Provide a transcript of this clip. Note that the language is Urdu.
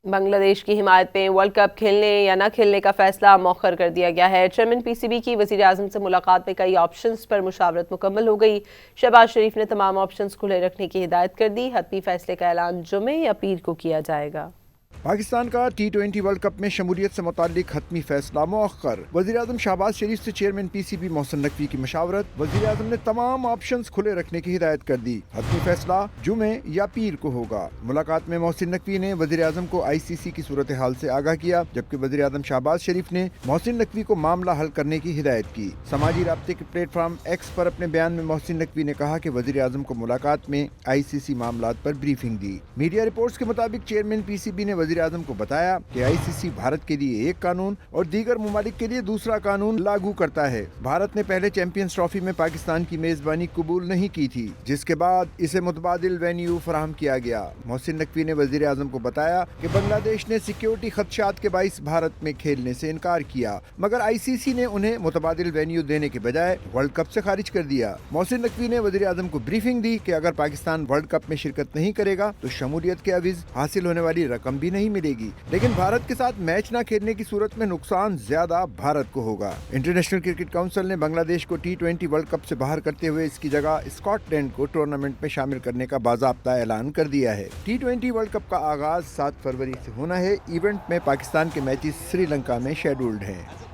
بنگلہ دیش کی حمایت میں ورلڈ کپ کھیلنے یا نہ کھیلنے کا فیصلہ مؤخر کر دیا گیا ہے۔ چیئرمین پی سی بی کی وزیر اعظم سے ملاقات میں کئی آپشنز پر مشاورت مکمل ہو گئی۔ شہباز شریف نے تمام آپشنز کھلے رکھنے کی ہدایت کر دی۔ حتمی فیصلے کا اعلان جمعے یا پیر کو کیا جائے گا۔ پاکستان کا T20 ورلڈ کپ میں شمولیت سے متعلق حتمی فیصلہ مؤخر۔ وزیر اعظم شہباز شریف سے chairman P C B Mohsin Naqvi کی مشاورت۔ وزیر اعظم نے تمام آپشنز کھلے رکھنے کی ہدایت کر دی۔ حتمی فیصلہ جمعے یا پیر کو ہوگا۔ ملاقات میں محسن نقوی نے وزیر اعظم کو ICC کی صورتحال سے آگاہ کیا، جبکہ وزیر اعظم شہباز شریف نے محسن نقوی کو معاملہ حل کرنے کی ہدایت کی۔ سماجی رابطے کے پلیٹ فارم ایکس پر اپنے بیان میں محسن نقوی نے کہا کہ وزیر اعظم کو ملاقات میں ICC معاملات پر بریفنگ دی۔ میڈیا رپورٹس کے مطابق چیئرمین پی سی بی نے وزیر اعظم کو بتایا کہ ICC بھارت کے لیے ایک قانون اور دیگر ممالک کے لیے دوسرا قانون لاگو کرتا ہے۔ بھارت نے پہلے چیمپئنز ٹرافی میں پاکستان کی میزبانی قبول نہیں کی تھی، جس کے بعد اسے متبادل وینیو فراہم کیا گیا۔ محسن نقوی نے وزیر اعظم کو بتایا کہ بنگلہ دیش نے سیکیورٹی خدشات کے باعث بھارت میں کھیلنے سے انکار کیا، مگر ICC نے انہیں متبادل وینیو دینے کے بجائے ورلڈ کپ سے خارج کر دیا۔ محسن نقوی نے وزیر اعظم کو بریفنگ دی کہ اگر پاکستان ورلڈ کپ میں شرکت نہیں کرے گا تو شمولیت کے عوض حاصل ہونے والی رقم بھی نہیں ملے گی، لیکن بھارت کے ساتھ میچ نہ کھیلنے کی صورت میں نقصان زیادہ بھارت کو ہوگا۔ انٹرنیشنل کرکٹ کونسل نے بنگلہ دیش کو T20 ورلڈ کپ سے باہر کرتے ہوئے اس کی جگہ اسکاٹ لینڈ کو ٹورنامنٹ میں شامل کرنے کا باضابطہ اعلان کر دیا ہے۔ T20 ورلڈ کپ کا آغاز 7 فروری سے ہونا ہے۔ ایونٹ میں پاکستان کے میچز سری لنکا میں شیڈولڈ ہیں۔